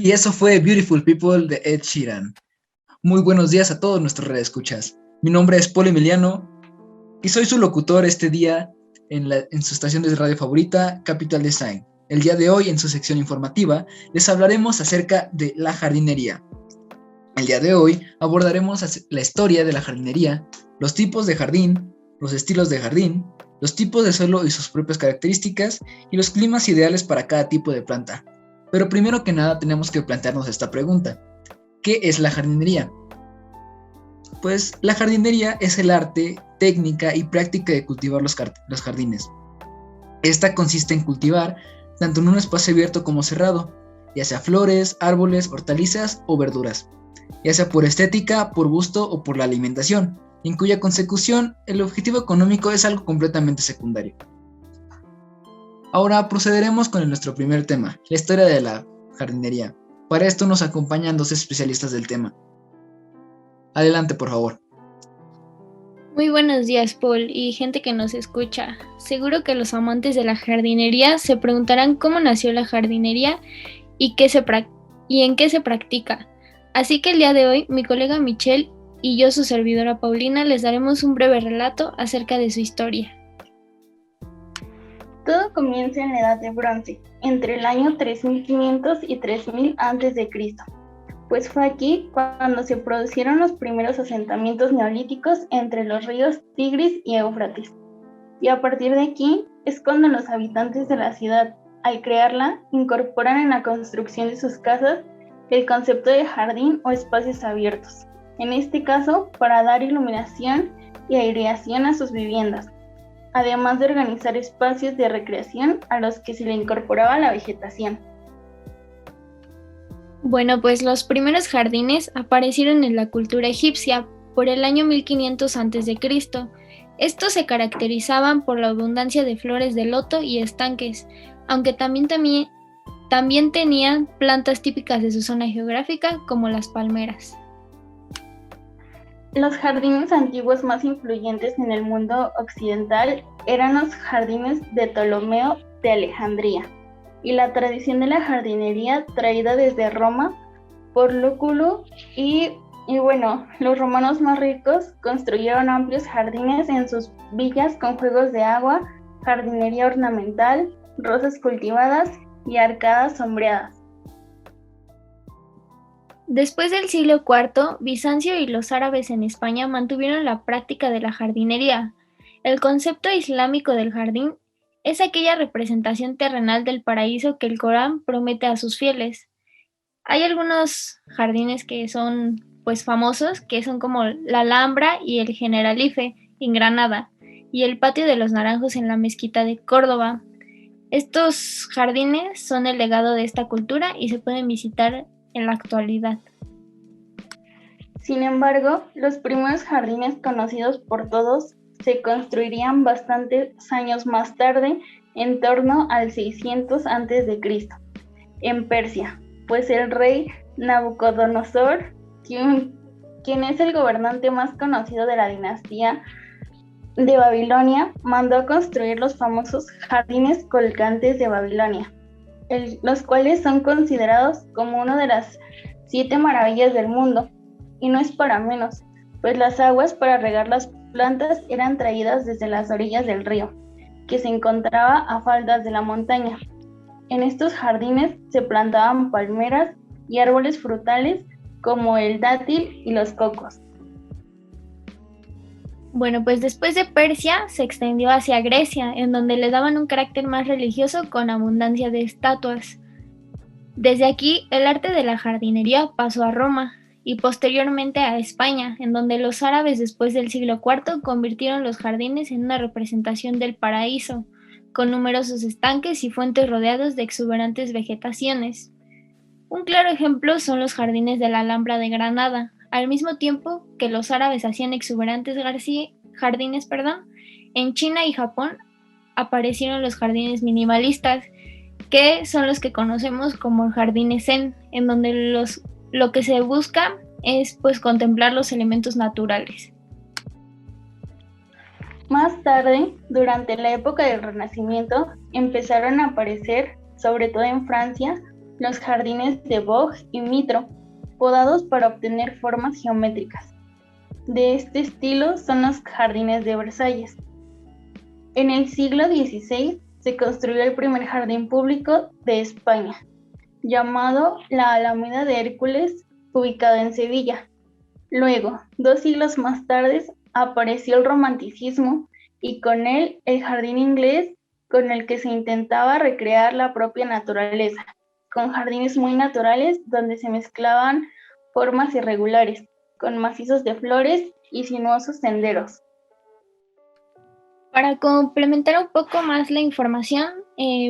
Y eso fue Beautiful People de Ed Sheeran. Muy buenos días a todos nuestros redescuchas. Mi nombre es Paul Emiliano y soy su locutor este día en su estación de radio favorita, Capital Design. El día de hoy, en su sección informativa, les hablaremos acerca de la jardinería. El día de hoy abordaremos la historia de la jardinería, los tipos de jardín, los estilos de jardín, los tipos de suelo y sus propias características y los climas ideales para cada tipo de planta. Pero primero que nada tenemos que plantearnos esta pregunta. ¿Qué es la jardinería? Pues la jardinería es el arte, técnica y práctica de cultivar los jardines. Esta consiste en cultivar tanto en un espacio abierto como cerrado, ya sea flores, árboles, hortalizas o verduras, ya sea por estética, por gusto o por la alimentación, en cuya consecución el objetivo económico es algo completamente secundario. Ahora procederemos con nuestro primer tema, la historia de la jardinería. Para esto nos acompañan dos especialistas del tema. Adelante, por favor. Muy buenos días, Paul, y gente que nos escucha. Seguro que los amantes de la jardinería se preguntarán cómo nació la jardinería y en qué se practica. Así que el día de hoy, mi colega Michelle y yo, su servidora Paulina, les daremos un breve relato acerca de su historia. Todo comienza en la Edad de Bronce, entre el año 3500 y 3000 a.C., pues fue aquí cuando se produjeron los primeros asentamientos neolíticos entre los ríos Tigris y Éufrates. Y a partir de aquí es cuando los habitantes de la ciudad, al crearla, incorporan en la construcción de sus casas el concepto de jardín o espacios abiertos, en este caso para dar iluminación y aireación a sus viviendas, además de organizar espacios de recreación a los que se le incorporaba la vegetación. Bueno, pues los primeros jardines aparecieron en la cultura egipcia por el año 1500 a.C. Estos se caracterizaban por la abundancia de flores de loto y estanques, aunque también tenían plantas típicas de su zona geográfica como las palmeras. Los jardines antiguos más influyentes en el mundo occidental eran los jardines de Ptolomeo de Alejandría, y la tradición de la jardinería traída desde Roma por Lúculo y bueno, los romanos más ricos construyeron amplios jardines en sus villas con juegos de agua, jardinería ornamental, rosas cultivadas y arcadas sombreadas. Después del siglo IV, Bizancio y los árabes en España mantuvieron la práctica de la jardinería. El concepto islámico del jardín es aquella representación terrenal del paraíso que el Corán promete a sus fieles. Hay algunos jardines que son famosos, que son como la Alhambra y el Generalife en Granada, y el Patio de los Naranjos en la Mezquita de Córdoba. Estos jardines son el legado de esta cultura y se pueden visitar en la actualidad. Sin embargo, los primeros jardines conocidos por todos se construirían bastantes años más tarde, en torno al 600 a.C., en Persia, pues el rey Nabucodonosor, quien es el gobernante más conocido de la dinastía de Babilonia, mandó a construir los famosos jardines colgantes de Babilonia, los cuales son considerados como una de las 7 maravillas del mundo, y no es para menos, pues las aguas para regar las plantas eran traídas desde las orillas del río, que se encontraba a faldas de la montaña. En estos jardines se plantaban palmeras y árboles frutales como el dátil y los cocos. Bueno, pues después de Persia se extendió hacia Grecia, en donde le daban un carácter más religioso con abundancia de estatuas. Desde aquí, el arte de la jardinería pasó a Roma y posteriormente a España, en donde los árabes después del siglo IV convirtieron los jardines en una representación del paraíso, con numerosos estanques y fuentes rodeados de exuberantes vegetaciones. Un claro ejemplo son los jardines de la Alhambra de Granada. Al mismo tiempo que los árabes hacían exuberantes jardines, en China y Japón aparecieron los jardines minimalistas, que son los que conocemos como jardines zen, en donde lo que se busca es contemplar los elementos naturales. Más tarde, durante la época del Renacimiento, empezaron a aparecer, sobre todo en Francia, los jardines de Boj y Mitro, podados para obtener formas geométricas. De este estilo son los jardines de Versalles. En el siglo XVI se construyó el primer jardín público de España, llamado la Alameda de Hércules, ubicado en Sevilla. Luego, 2 siglos más tarde, apareció el romanticismo y con él el jardín inglés, con el que se intentaba recrear la propia naturaleza, con jardines muy naturales donde se mezclaban formas irregulares, con macizos de flores y sinuosos senderos. Para complementar un poco más la información,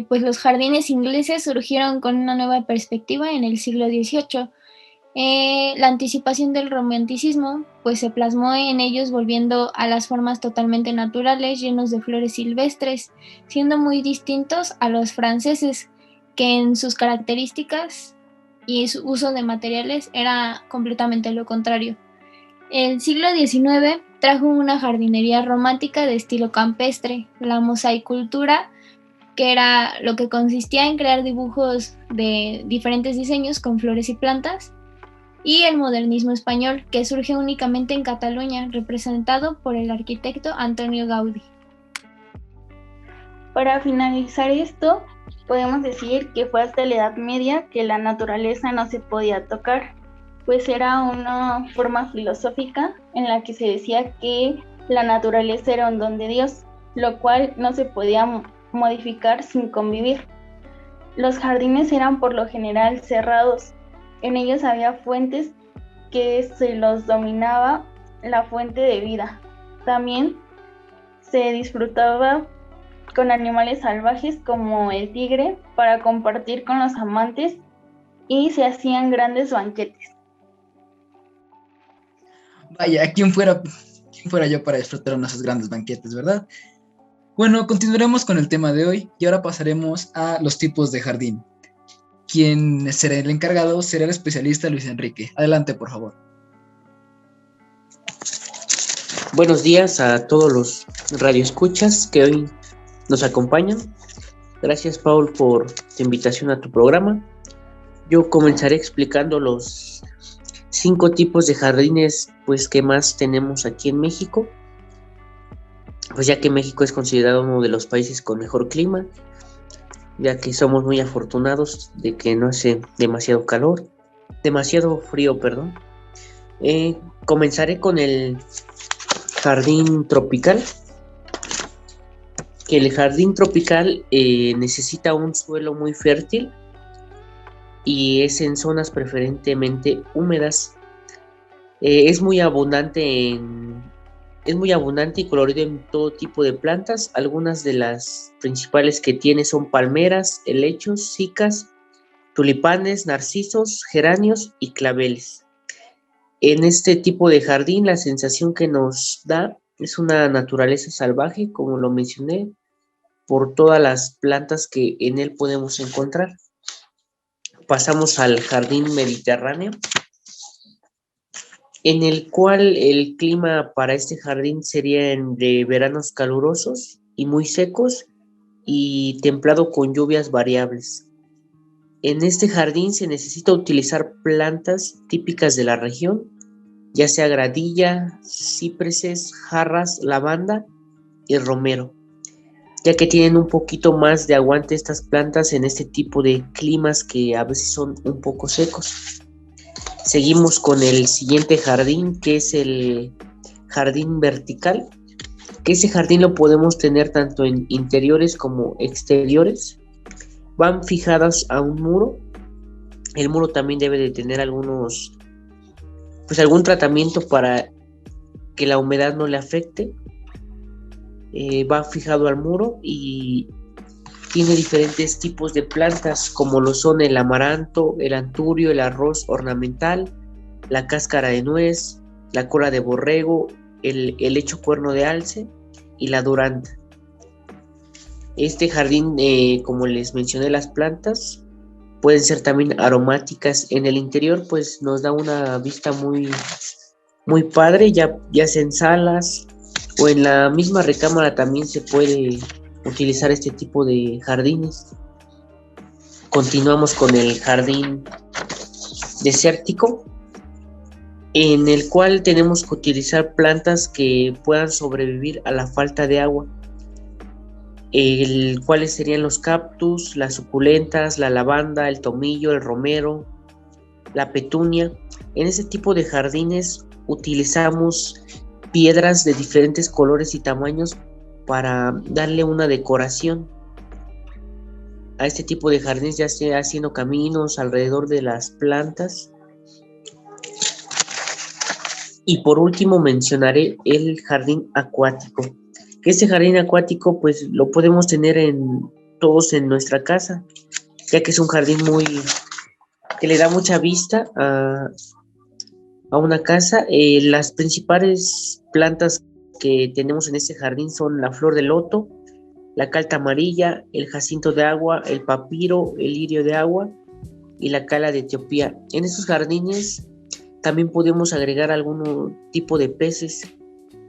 pues los jardines ingleses surgieron con una nueva perspectiva en el siglo XVIII. La anticipación del romanticismo pues se plasmó en ellos, volviendo a las formas totalmente naturales, llenos de flores silvestres, siendo muy distintos a los franceses, que en sus características y su uso de materiales era completamente lo contrario. El siglo XIX trajo una jardinería romántica de estilo campestre, la mosaicultura, que era lo que consistía en crear dibujos de diferentes diseños con flores y plantas, y el modernismo español, que surge únicamente en Cataluña, representado por el arquitecto Antonio Gaudí. Para finalizar esto, podemos decir que fue hasta la Edad Media que la naturaleza no se podía tocar, pues era una forma filosófica en la que se decía que la naturaleza era un don de Dios, lo cual no se podía modificar sin convivir. Los jardines eran por lo general cerrados. En ellos había fuentes que se los dominaba la fuente de vida. También se disfrutaba con animales salvajes como el tigre para compartir con los amantes y se hacían grandes banquetes. Vaya, ¿quién fuera yo para disfrutar de esos grandes banquetes, verdad? Bueno, continuaremos con el tema de hoy y ahora pasaremos a los tipos de jardín. Quien será el encargado será el especialista Luis Enrique. Adelante, por favor. Buenos días a todos los radioescuchas que hoy nos acompañan. Gracias, Paul, por tu invitación a tu programa. Yo comenzaré explicando los 5 tipos de jardines pues que más tenemos aquí en México, pues ya que México es considerado uno de los países con mejor clima, ya que somos muy afortunados de que no hace demasiado frío. Comenzaré con el jardín tropical, que el jardín tropical necesita un suelo muy fértil y es en zonas preferentemente húmedas. Es muy abundante y colorido en todo tipo de plantas. Algunas de las principales que tiene son palmeras, helechos, cicas, tulipanes, narcisos, geranios y claveles. En este tipo de jardín la sensación que nos da es una naturaleza salvaje, como lo mencioné, por todas las plantas que en él podemos encontrar. Pasamos al jardín mediterráneo, en el cual el clima para este jardín sería de veranos calurosos y muy secos y templado con lluvias variables. En este jardín se necesita utilizar plantas típicas de la región, ya sea gradilla, cipreses, jarras, lavanda y romero, ya que tienen un poquito más de aguante estas plantas en este tipo de climas que a veces son un poco secos. Seguimos con el siguiente jardín, que es el jardín vertical, que ese jardín lo podemos tener tanto en interiores como exteriores. Van fijadas a un muro. El muro también debe de tener algún tratamiento para que la humedad no le afecte. Va fijado al muro y tiene diferentes tipos de plantas, como lo son el amaranto, el anturio, el arroz ornamental, la cáscara de nuez, la cola de borrego, el helecho cuerno de alce y la duranta. Este jardín, como les mencioné, las plantas pueden ser también aromáticas. En el interior pues nos da una vista muy, muy padre, ya sea en salas o en la misma recámara también se puede utilizar este tipo de jardines. continuamos con el jardín desértico, en el cual tenemos que utilizar plantas que puedan sobrevivir a la falta de agua, cuáles serían los cactus, las suculentas, la lavanda, el tomillo, el romero, la petunia. En ese tipo de jardines utilizamos piedras de diferentes colores y tamaños para darle una decoración a este tipo de jardines, ya sea haciendo caminos alrededor de las plantas. Y por último mencionaré el jardín acuático. Este jardín acuático pues lo podemos tener todos en nuestra casa, ya que es un jardín que le da mucha vista a una casa. Las principales plantas que tenemos en este jardín son la flor de loto, la calta amarilla, el jacinto de agua, el papiro, el lirio de agua y la cala de Etiopía. En estos jardines también podemos agregar algún tipo de peces.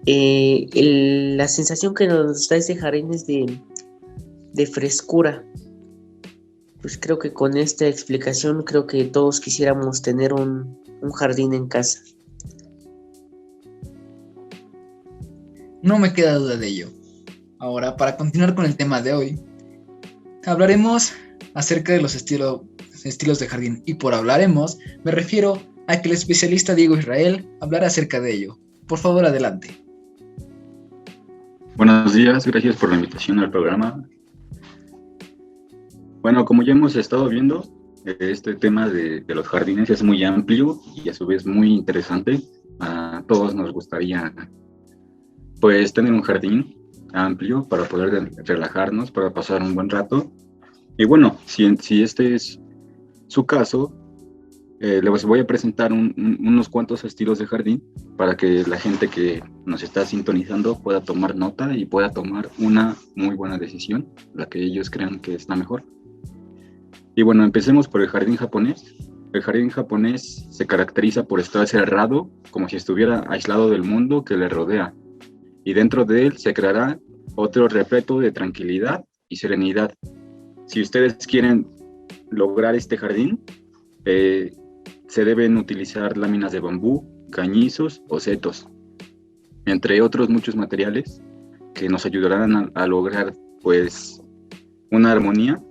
La sensación que nos da ese jardín es de frescura. Pues creo que con esta explicación creo que todos quisiéramos tener un jardín en casa. No me queda duda de ello. Ahora, para continuar con el tema de hoy, hablaremos acerca de los estilos de jardín. Y por hablaremos, me refiero a que el especialista Diego Israel hablará acerca de ello. Por favor, adelante. Buenos días, gracias por la invitación al programa. Bueno, como ya hemos estado viendo, este tema de los jardines es muy amplio y a su vez muy interesante. A todos nos gustaría pues tener un jardín amplio para poder relajarnos, para pasar un buen rato. Y bueno, si este es su caso, les voy a presentar unos cuantos estilos de jardín para que la gente que nos está sintonizando pueda tomar nota y pueda tomar una muy buena decisión, la que ellos crean que es la mejor. Y bueno, empecemos por el jardín japonés. El jardín japonés se caracteriza por estar cerrado, como si estuviera aislado del mundo que le rodea. Y dentro de él se creará otro repleto de tranquilidad y serenidad. Si ustedes quieren lograr este jardín, se deben utilizar láminas de bambú, cañizos o setos, entre otros muchos materiales que nos ayudarán a lograr pues una armonía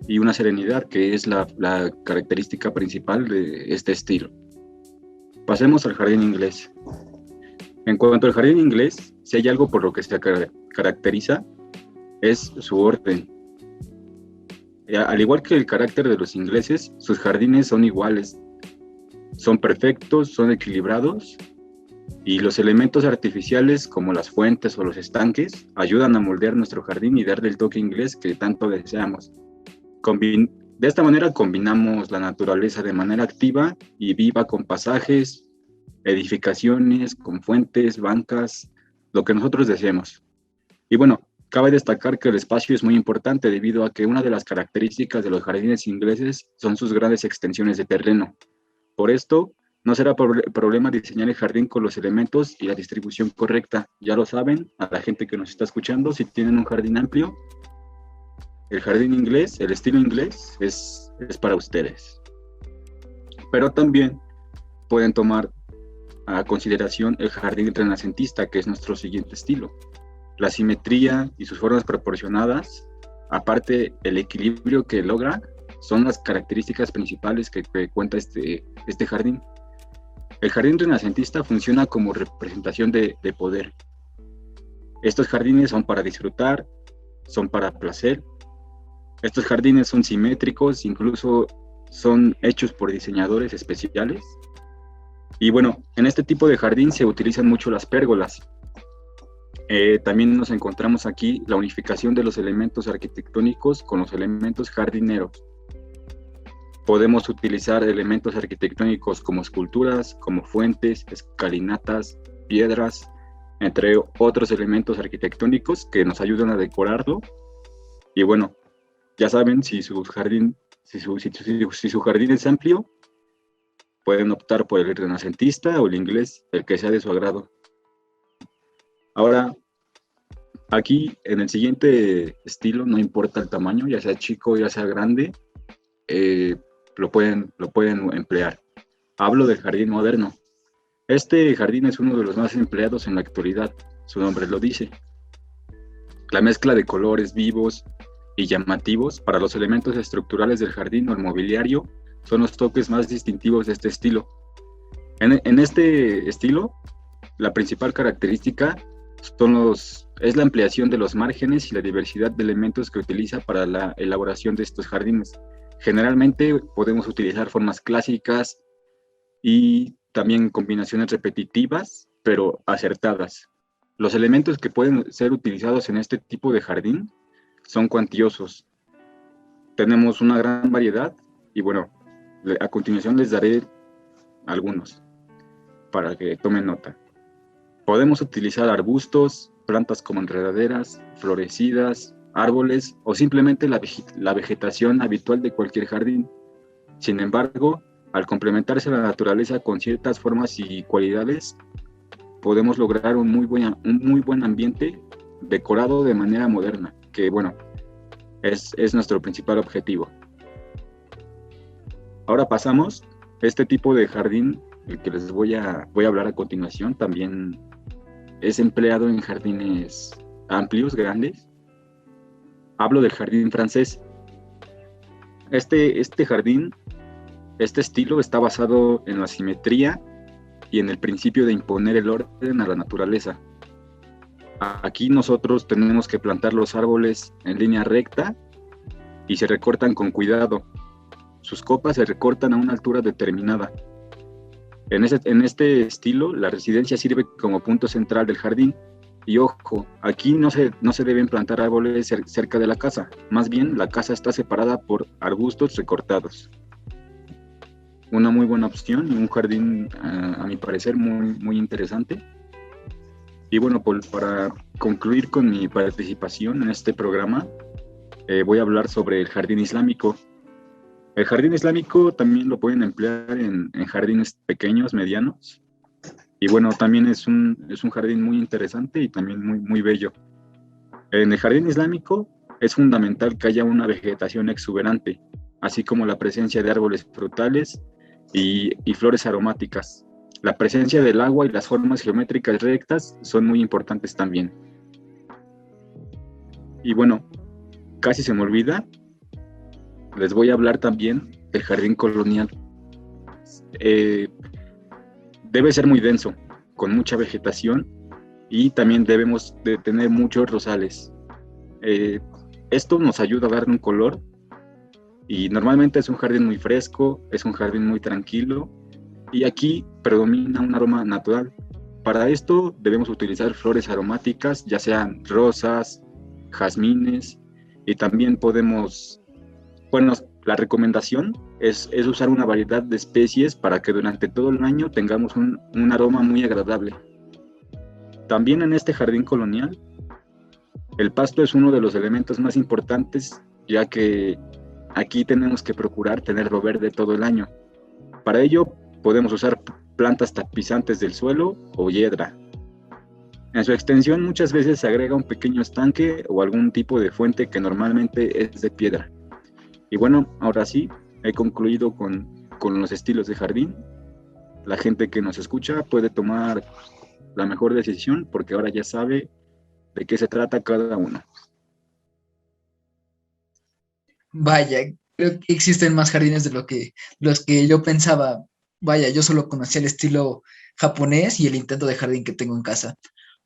y una serenidad que es la característica principal de este estilo. Pasemos al jardín inglés. En cuanto al jardín inglés, si hay algo por lo que se caracteriza, es su orden. Al igual que el carácter de los ingleses, sus jardines son iguales. Son perfectos, son equilibrados, y los elementos artificiales como las fuentes o los estanques ayudan a moldear nuestro jardín y darle el toque inglés que tanto deseamos. De esta manera combinamos la naturaleza de manera activa y viva con pasajes, edificaciones, con fuentes, bancas, lo que nosotros deseemos. Y bueno, cabe destacar que el espacio es muy importante debido a que una de las características de los jardines ingleses son sus grandes extensiones de terreno. Por esto, no será problema diseñar el jardín con los elementos y la distribución correcta. Ya lo saben, a la gente que nos está escuchando, si tienen un jardín amplio, el jardín inglés, el estilo inglés, es para ustedes. Pero también pueden tomar a consideración el jardín renacentista, que es nuestro siguiente estilo. La simetría y sus formas proporcionadas, aparte el equilibrio que logra, son las características principales que cuenta este jardín. El jardín renacentista funciona como representación de poder. Estos jardines son para disfrutar, son para placer. Estos jardines son simétricos, incluso son hechos por diseñadores especiales. Y bueno, en este tipo de jardín se utilizan mucho las pérgolas. También nos encontramos aquí la unificación de los elementos arquitectónicos con los elementos jardineros. Podemos utilizar elementos arquitectónicos como esculturas, como fuentes, escalinatas, piedras, entre otros elementos arquitectónicos que nos ayudan a decorarlo. Y bueno, ya saben, si su jardín es amplio, pueden optar por el renacentista o el inglés, el que sea de su agrado. Ahora, aquí en el siguiente estilo, no importa el tamaño, ya sea chico, ya sea grande, lo pueden emplear. Hablo del jardín moderno. Este jardín es uno de los más empleados en la actualidad, su nombre lo dice. La mezcla de colores vivos y llamativos para los elementos estructurales del jardín o el mobiliario son los toques más distintivos de este estilo. En este estilo, la principal característica es la ampliación de los márgenes y la diversidad de elementos que utiliza para la elaboración de estos jardines. Generalmente podemos utilizar formas clásicas y también combinaciones repetitivas, pero acertadas. Los elementos que pueden ser utilizados en este tipo de jardín son cuantiosos. Tenemos una gran variedad y bueno, a continuación les daré algunos para que tomen nota. Podemos utilizar arbustos, plantas como enredaderas, florecidas, árboles o simplemente la vegetación habitual de cualquier jardín. Sin embargo, al complementarse la naturaleza con ciertas formas y cualidades, podemos lograr un muy buen ambiente decorado de manera moderna, que bueno, es nuestro principal objetivo. Ahora pasamos a este tipo de jardín, el que les voy a hablar a continuación, también es empleado en jardines amplios, grandes. Hablo del jardín francés. Este jardín, este estilo está basado en la simetría y en el principio de imponer el orden a la naturaleza. Aquí nosotros tenemos que plantar los árboles en línea recta y se recortan con cuidado. Sus copas se recortan a una altura determinada. En este estilo, la residencia sirve como punto central del jardín. Y ojo, aquí no se deben plantar árboles cerca de la casa. Más bien, la casa está separada por arbustos recortados. Una muy buena opción y un jardín, a mi parecer, muy, muy interesante. Y bueno, para concluir con mi participación en este programa, voy a hablar sobre el jardín islámico. El jardín islámico también lo pueden emplear en jardines pequeños, medianos. Y bueno, también es un jardín muy interesante y también muy, muy bello. En el jardín islámico es fundamental que haya una vegetación exuberante, así como la presencia de árboles frutales y flores aromáticas. La presencia del agua y las formas geométricas rectas son muy importantes también. Y bueno, casi se me olvida, les voy a hablar también del jardín colonial. Debe ser muy denso, con mucha vegetación y también debemos de tener muchos rosales. Esto nos ayuda a darle un color y normalmente es un jardín muy fresco, es un jardín muy tranquilo y aquí predomina un aroma natural. Para esto debemos utilizar flores aromáticas, ya sean rosas, jazmines y también podemos, bueno, la recomendación es usar una variedad de especies para que durante todo el año tengamos un aroma muy agradable. También en este jardín colonial, el pasto es uno de los elementos más importantes, ya que aquí tenemos que procurar tenerlo verde todo el año. Para ello, podemos usar plantas tapizantes del suelo o hiedra. En su extensión, muchas veces se agrega un pequeño estanque o algún tipo de fuente que normalmente es de piedra. Y bueno, ahora sí, he concluido con los estilos de jardín. La gente que nos escucha puede tomar la mejor decisión porque ahora ya sabe de qué se trata cada uno. Vaya, creo que existen más jardines de los que yo pensaba. Vaya, yo solo conocía el estilo japonés y el intento de jardín que tengo en casa.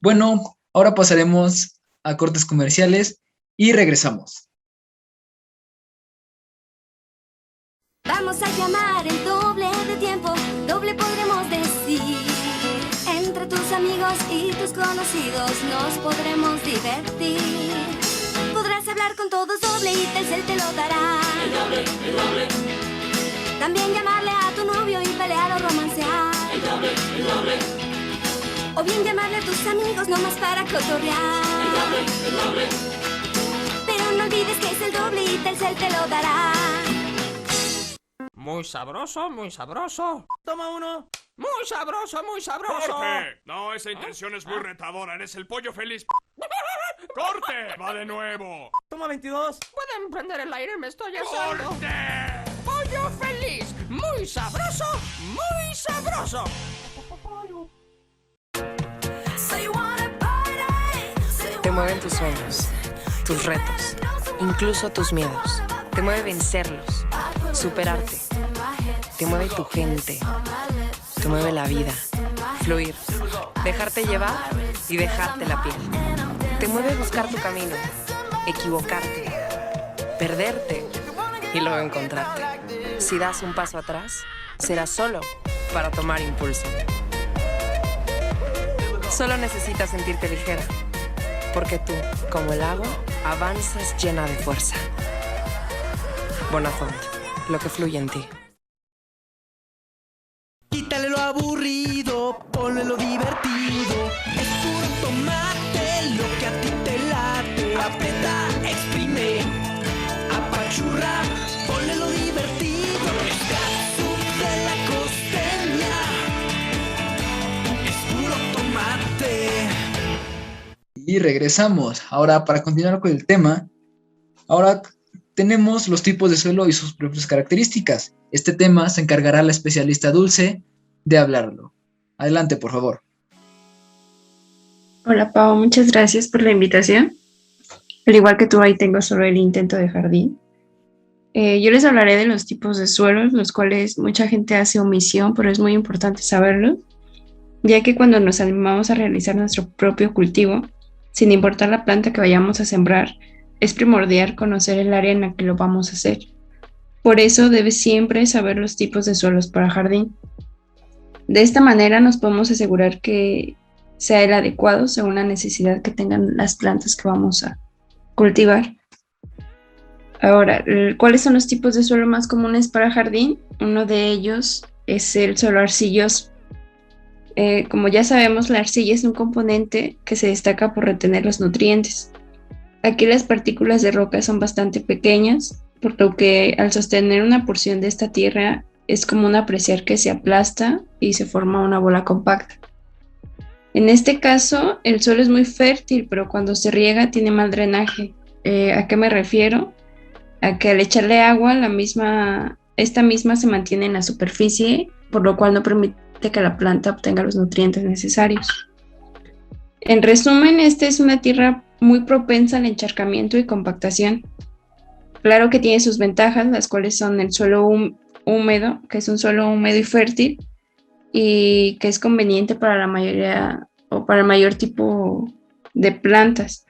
Bueno, ahora pasaremos a cortes comerciales y regresamos. Vamos a llamar el doble de tiempo, doble podremos decir. Entre tus amigos y tus conocidos nos podremos divertir. Podrás hablar con todos doble y Telcel te lo dará. El doble, el doble. También llamarle a tu novio y pelear o romancear. El doble, el doble. O bien llamarle a tus amigos nomás para cotorrear. El doble, el doble. Pero no olvides que es el doble y Telcel te lo dará. Muy sabroso, muy sabroso. Toma uno. Muy sabroso, muy sabroso. ¡Corte! No, esa intención es muy retadora. Eres el pollo feliz. ¡Corte! ¡Va de nuevo! Toma 22. Pueden prender el aire, me estoy asando. ¡Corte! pollo feliz. Muy sabroso, muy sabroso. Te mueven tus sueños, tus retos, incluso tus miedos. Te mueve vencerlos, superarte. Te mueve tu gente. Te mueve la vida, fluir, dejarte llevar y dejarte la piel. Te mueve buscar tu camino, equivocarte, perderte y luego encontrarte. Si das un paso atrás, será solo para tomar impulso. Solo necesitas sentirte ligera, porque tú, como el agua, avanzas llena de fuerza. Bonafont, lo que fluye en ti. Quítale lo aburrido, ponle lo divertido. Es puro tomate, lo que a ti te late. Aprieta, exprime, apachurra, ponle lo divertido. Es catsup de la costeña, es puro tomate. Y regresamos. Ahora, para continuar con el tema, ahora tenemos los tipos de suelo y sus propias características. Este tema se encargará la especialista Dulce de hablarlo. Adelante, por favor. Hola, Pau, muchas gracias por la invitación. Al igual que tú, ahí tengo solo el intento de jardín. Yo les hablaré de los tipos de suelos, los cuales mucha gente hace omisión, pero es muy importante saberlo, ya que cuando nos animamos a realizar nuestro propio cultivo, sin importar la planta que vayamos a sembrar, es primordial conocer el área en la que lo vamos a hacer. Por eso debes siempre saber los tipos de suelos para jardín. De esta manera nos podemos asegurar que sea el adecuado según la necesidad que tengan las plantas que vamos a cultivar. Ahora, ¿cuáles son los tipos de suelo más comunes para jardín? Uno de ellos es el suelo arcilloso. Como ya sabemos, la arcilla es un componente que se destaca por retener los nutrientes. Aquí las partículas de roca son bastante pequeñas, por lo que al sostener una porción de esta tierra es común apreciar que se aplasta y se forma una bola compacta. En este caso, el suelo es muy fértil, pero cuando se riega tiene mal drenaje. ¿A qué me refiero? A que al echarle agua, esta misma se mantiene en la superficie, por lo cual no permite que la planta obtenga los nutrientes necesarios. En resumen, esta es una tierra muy propensa al encharcamiento y compactación. Claro que tiene sus ventajas, las cuales son el suelo húmedo, que es un suelo húmedo y fértil, y que es conveniente para la mayoría o para el mayor tipo de plantas.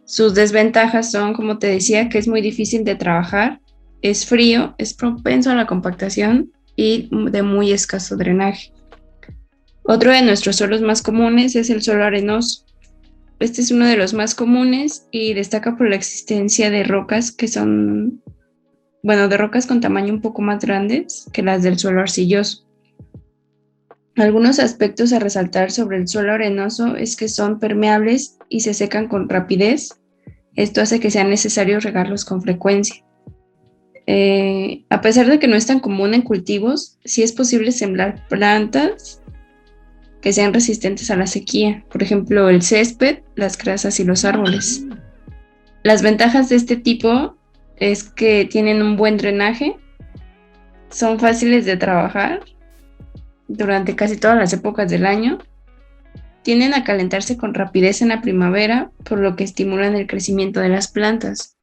Sus desventajas son, como te decía, que es muy difícil de trabajar, es frío, es propenso a la compactación y de muy escaso drenaje. Otro de nuestros suelos más comunes es el suelo arenoso. Este es uno de los más comunes y destaca por la existencia de rocas de rocas con tamaño un poco más grandes que las del suelo arcilloso. Algunos aspectos a resaltar sobre el suelo arenoso es que son permeables y se secan con rapidez. Esto hace que sea necesario regarlos con frecuencia. A pesar de que no es tan común en cultivos, sí es posible sembrar plantas que sean resistentes a la sequía, por ejemplo, el césped, las grasas y los árboles. Las ventajas de este tipo es que tienen un buen drenaje, son fáciles de trabajar durante casi todas las épocas del año, tienden a calentarse con rapidez en la primavera, por lo que estimulan el crecimiento de las plantas.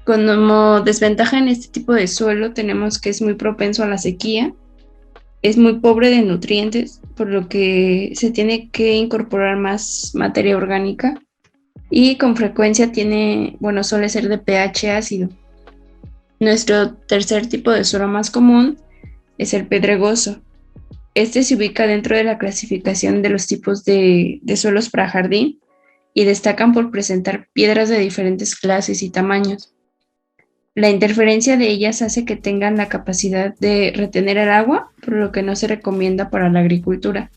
Como desventaja en este tipo de suelo tenemos que es muy propenso a la sequía, es muy pobre de nutrientes, por lo que se tiene que incorporar más materia orgánica y con frecuencia suele ser de pH ácido. Nuestro tercer tipo de suelo más común es el pedregoso. Este se ubica dentro de la clasificación de los tipos de suelos para jardín y destacan por presentar piedras de diferentes clases y tamaños. La interferencia de ellas hace que tengan la capacidad de retener el agua, por lo que no se recomienda para la agricultura.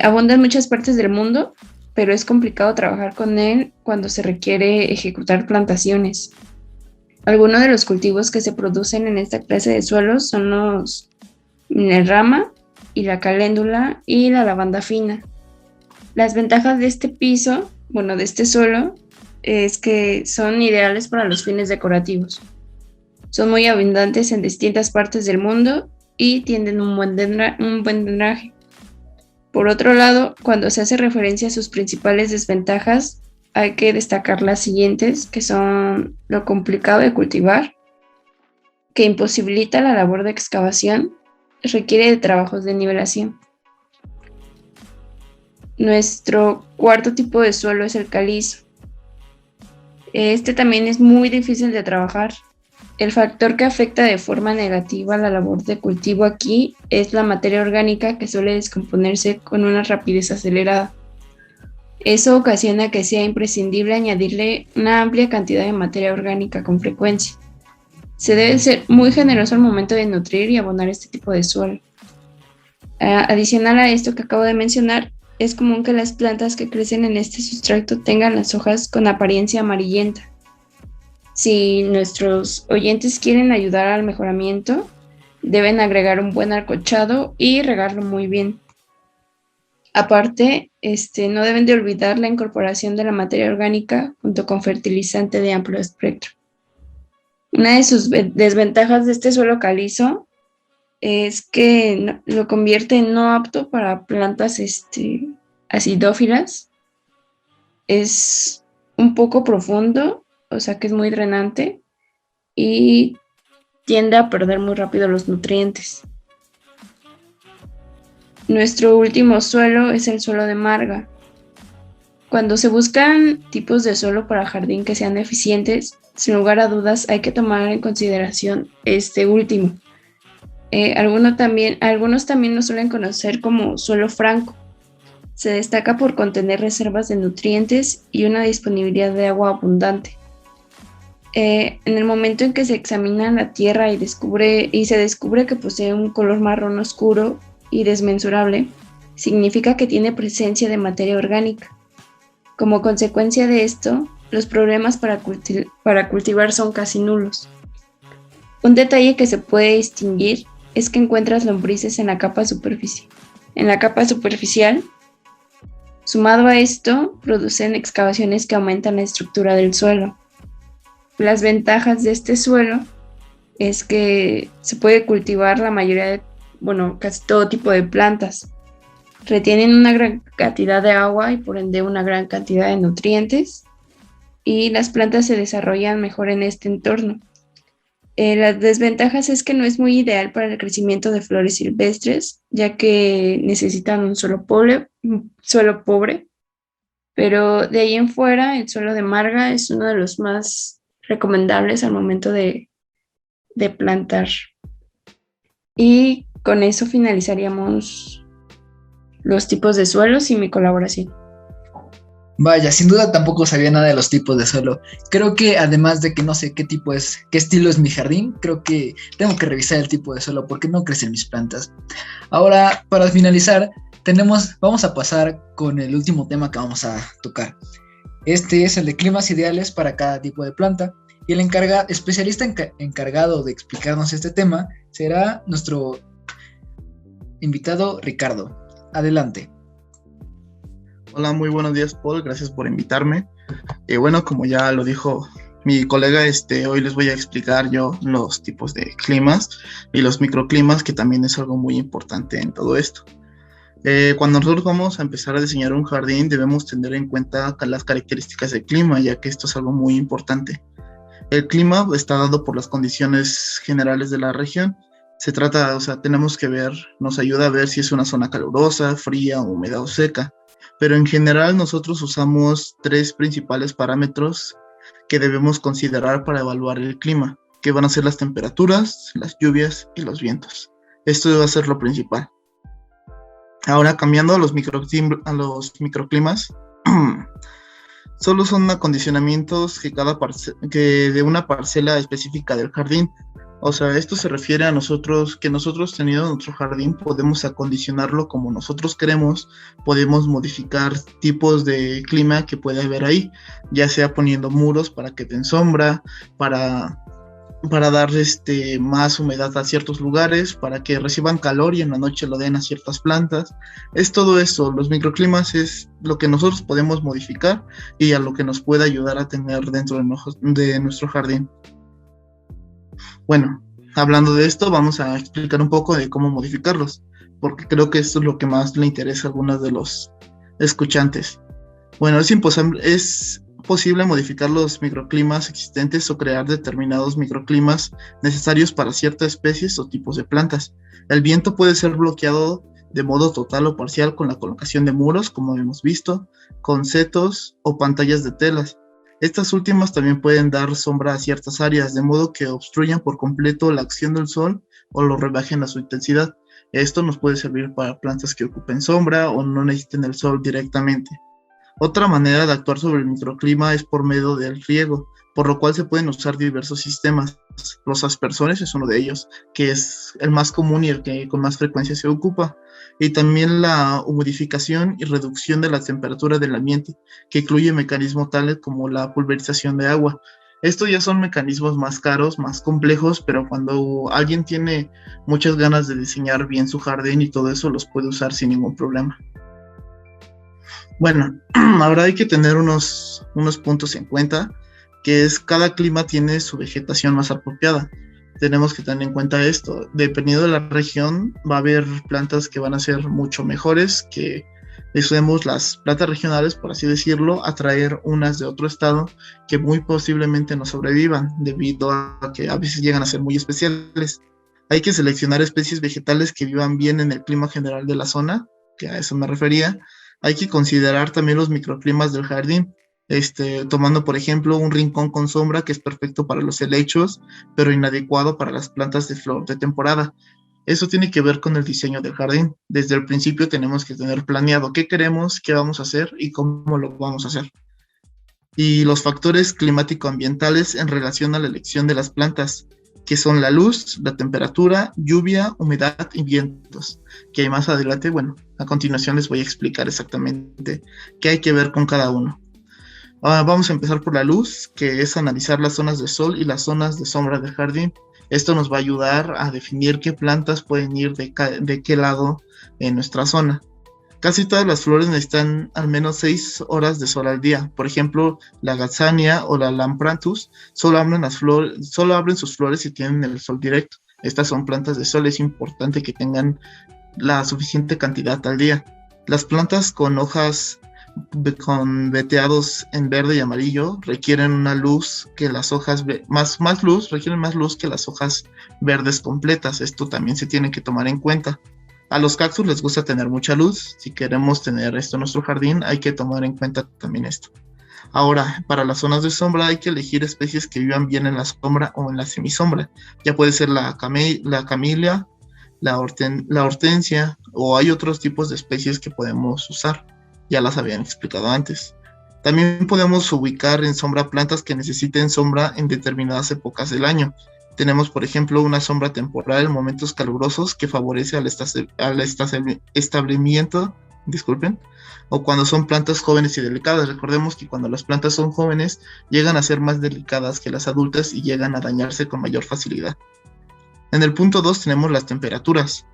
Abunda en muchas partes del mundo, pero es complicado trabajar con él cuando se requiere ejecutar plantaciones. Algunos de los cultivos que se producen en esta clase de suelos son el rama y la caléndula y la lavanda fina. Las ventajas de este suelo, es que son ideales para los fines decorativos. Son muy abundantes en distintas partes del mundo y tienen un buen drenaje. Por otro lado, cuando se hace referencia a sus principales desventajas, hay que destacar las siguientes, que son lo complicado de cultivar, que imposibilita la labor de excavación, requiere de trabajos de nivelación. Nuestro cuarto tipo de suelo es el calizo. Este también es muy difícil de trabajar. El factor que afecta de forma negativa la labor de cultivo aquí es la materia orgánica, que suele descomponerse con una rapidez acelerada. Eso ocasiona que sea imprescindible añadirle una amplia cantidad de materia orgánica con frecuencia. Se debe ser muy generoso al momento de nutrir y abonar este tipo de suelo. Adicional a esto que acabo de mencionar, es común que las plantas que crecen en este sustrato tengan las hojas con apariencia amarillenta. Si nuestros oyentes quieren ayudar al mejoramiento, deben agregar un buen arcochado y regarlo muy bien. Aparte, no deben de olvidar la incorporación de la materia orgánica junto con fertilizante de amplio espectro. Una de sus desventajas de este suelo calizo es que lo convierte en no apto para plantas acidófilas. Es un poco profundo, o sea que es muy drenante y tiende a perder muy rápido los nutrientes. Nuestro último suelo es el suelo de marga. Cuando se buscan tipos de suelo para jardín que sean eficientes, sin lugar a dudas hay que tomar en consideración este último. Algunos también lo suelen conocer como suelo franco. Se destaca por contener reservas de nutrientes y una disponibilidad de agua abundante. En el momento en que se examina la tierra y se descubre que posee un color marrón oscuro y desmensurable, significa que tiene presencia de materia orgánica. Como consecuencia de esto, los problemas para cultivar son casi nulos. Un detalle que se puede distinguir es que encuentras lombrices en la capa superficial. Sumado a esto, producen excavaciones que aumentan la estructura del suelo. Las ventajas de este suelo es que se puede cultivar casi todo tipo de plantas. Retienen una gran cantidad de agua y por ende una gran cantidad de nutrientes, y las plantas se desarrollan mejor en este entorno. Las desventajas es que no es muy ideal para el crecimiento de flores silvestres, ya que necesitan un suelo pobre, pero de ahí en fuera el suelo de marga es uno de los más recomendables al momento de plantar. Y con eso finalizaríamos los tipos de suelos y mi colaboración. Vaya, sin duda tampoco sabía nada de los tipos de suelo. Creo que además de que no sé qué estilo es mi jardín, creo que tengo que revisar el tipo de suelo porque no crecen mis plantas. Ahora, para finalizar, vamos a pasar con el último tema que vamos a tocar. Este es el de climas ideales para cada tipo de planta, y el especialista encargado de explicarnos este tema será nuestro invitado Ricardo. Adelante. Hola, muy buenos días, Paul, gracias por invitarme. Bueno, como ya lo dijo mi colega, hoy les voy a explicar yo los tipos de climas y los microclimas, que también es algo muy importante en todo esto. Cuando nosotros vamos a empezar a diseñar un jardín, debemos tener en cuenta las características del clima, ya que esto es algo muy importante. El clima está dado por las condiciones generales de la región. Tenemos que nos ayuda a ver si es una zona calurosa, fría, húmeda o seca. Pero en general nosotros usamos 3 principales parámetros que debemos considerar para evaluar el clima, que van a ser las temperaturas, las lluvias y los vientos. Esto va a ser lo principal. Ahora, cambiando a los microclimas, solo son acondicionamientos que de una parcela específica del jardín. O sea, esto se refiere a que nosotros teniendo nuestro jardín podemos acondicionarlo como nosotros queremos, podemos modificar tipos de clima que puede haber ahí, ya sea poniendo muros para que den sombra, para dar más humedad a ciertos lugares, para que reciban calor y en la noche lo den a ciertas plantas. Es todo eso. Los microclimas es lo que nosotros podemos modificar y a lo que nos puede ayudar a tener dentro de nuestro jardín. Bueno, hablando de esto, vamos a explicar un poco de cómo modificarlos, porque creo que esto es lo que más le interesa a algunos de los escuchantes. Bueno, es posible modificar los microclimas existentes o crear determinados microclimas necesarios para ciertas especies o tipos de plantas. El viento puede ser bloqueado de modo total o parcial con la colocación de muros, como hemos visto, con setos o pantallas de telas. Estas últimas también pueden dar sombra a ciertas áreas, de modo que obstruyan por completo la acción del sol o lo rebajen a su intensidad. Esto nos puede servir para plantas que ocupen sombra o no necesiten el sol directamente. Otra manera de actuar sobre el microclima es por medio del riego, por lo cual se pueden usar diversos sistemas. Los aspersores es uno de ellos, que es el más común y el que con más frecuencia se ocupa. Y también la humidificación y reducción de la temperatura del ambiente, que incluye mecanismos tales como la pulverización de agua. Estos ya son mecanismos más caros, más complejos, pero cuando alguien tiene muchas ganas de diseñar bien su jardín y todo eso, los puede usar sin ningún problema. Bueno, ahora hay que tener unos puntos en cuenta, que es cada clima tiene su vegetación más apropiada. Tenemos que tener en cuenta esto. Dependiendo de la región, va a haber plantas que van a ser mucho mejores, que usemos las plantas regionales, por así decirlo, a traer unas de otro estado que muy posiblemente no sobrevivan, debido a que a veces llegan a ser muy especiales. Hay que seleccionar especies vegetales que vivan bien en el clima general de la zona, que a eso me refería. Hay que considerar también los microclimas del jardín, tomando por ejemplo un rincón con sombra que es perfecto para los helechos, pero inadecuado para las plantas de flor de temporada. Eso tiene que ver con el diseño del jardín. Desde el principio tenemos que tener planeado qué queremos, qué vamos a hacer y cómo lo vamos a hacer. Y los factores climático-ambientales en relación a la elección de las plantas, que son la luz, la temperatura, lluvia, humedad y vientos, que más adelante, a continuación les voy a explicar exactamente qué hay que ver con cada uno. Vamos a empezar por la luz, que es analizar las zonas de sol y las zonas de sombra del jardín. Esto nos va a ayudar a definir qué plantas pueden ir de qué lado en nuestra zona. Casi todas las flores necesitan al menos 6 horas de sol al día. Por ejemplo, la Gazzania o la Lampranthus solo abren sus flores si tienen el sol directo. Estas son plantas de sol, es importante que tengan la suficiente cantidad al día. Las plantas con hojas con veteados en verde y amarillo requieren una luz que las hojas requieren más luz que las hojas verdes completas. Esto también se tiene que tomar en cuenta. A los cactus les gusta tener mucha luz. Si queremos tener esto en nuestro jardín, hay que tomar en cuenta también esto. Ahora, para las zonas de sombra hay que elegir especies que vivan bien en la sombra o en la semisombra. Ya puede ser la camilia, la hortensia, o hay otros tipos de especies que podemos usar. Ya las habían explicado antes. También podemos ubicar en sombra plantas que necesiten sombra en determinadas épocas del año. Tenemos, por ejemplo, una sombra temporal en momentos calurosos que favorece al establecimiento, o cuando son plantas jóvenes y delicadas. Recordemos que cuando las plantas son jóvenes llegan a ser más delicadas que las adultas y llegan a dañarse con mayor facilidad. En el punto 2 tenemos las temperaturas.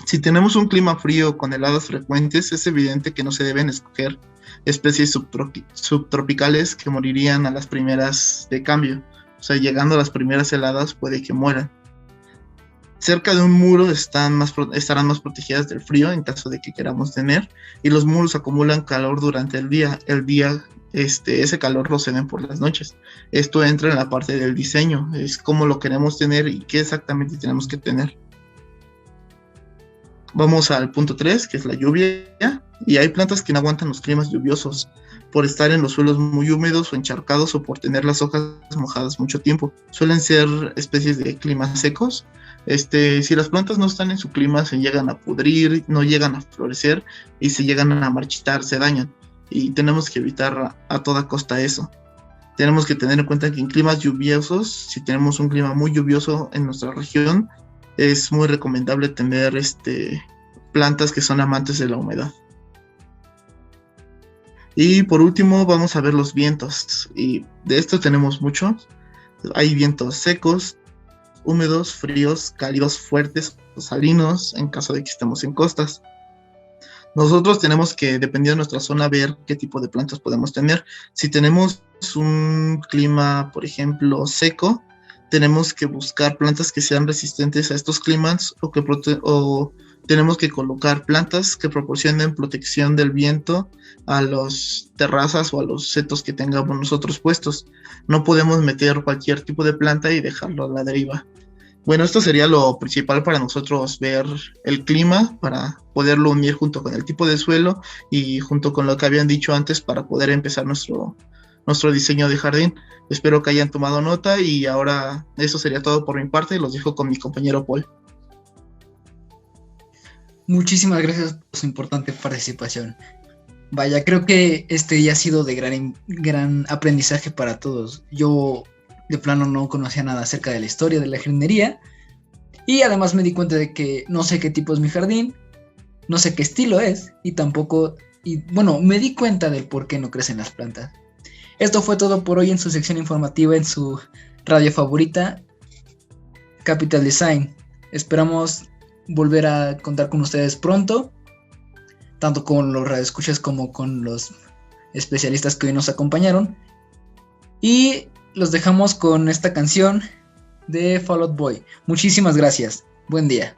Si tenemos un clima frío con heladas frecuentes, es evidente que no se deben escoger especies subtropicales que morirían a las primeras de cambio. O sea, llegando a las primeras heladas puede que mueran. Cerca de un muro estarán más protegidas del frío en caso de que queramos tener, y los muros acumulan calor durante el día. Ese calor lo ceden por las noches. Esto entra en la parte del diseño, es cómo lo queremos tener y qué exactamente tenemos que tener. Vamos al punto 3, que es la lluvia, y hay plantas que no aguantan los climas lluviosos por estar en los suelos muy húmedos o encharcados o por tener las hojas mojadas mucho tiempo. Suelen ser especies de climas secos. Si las plantas no están en su clima, se llegan a pudrir, no llegan a florecer y se llegan a marchitar, se dañan. Y tenemos que evitar a toda costa eso. Tenemos que tener en cuenta que en climas lluviosos, si tenemos un clima muy lluvioso en nuestra región, es muy recomendable tener plantas que son amantes de la humedad. Y por último vamos a ver los vientos, y de esto tenemos muchos. Hay vientos secos, húmedos, fríos, cálidos, fuertes o salinos en caso de que estemos en costas. Nosotros tenemos que, dependiendo de nuestra zona, ver qué tipo de plantas podemos tener. Si tenemos un clima, por ejemplo, seco, tenemos que buscar plantas que sean resistentes a estos climas o tenemos que colocar plantas que proporcionen protección del viento a las terrazas o a los setos que tengamos nosotros puestos. No podemos meter cualquier tipo de planta y dejarlo a la deriva. Bueno, esto sería lo principal para nosotros, ver el clima para poderlo unir junto con el tipo de suelo y junto con lo que habían dicho antes para poder empezar nuestro diseño de jardín. Espero que hayan tomado nota y ahora eso sería todo por mi parte. Los dejo con mi compañero Paul. Muchísimas gracias por su importante participación. Vaya, creo que este día ha sido de gran aprendizaje para todos. Yo de plano no conocía nada acerca de la historia de la jardinería y además me di cuenta de que no sé qué tipo es mi jardín, no sé qué estilo es y me di cuenta del por qué no crecen las plantas. Esto fue todo por hoy en su sección informativa en su radio favorita, Capital Design. Esperamos volver a contar con ustedes pronto, tanto con los radioescuchas como con los especialistas que hoy nos acompañaron. Y los dejamos con esta canción de Fall Out Boy. Muchísimas gracias. Buen día.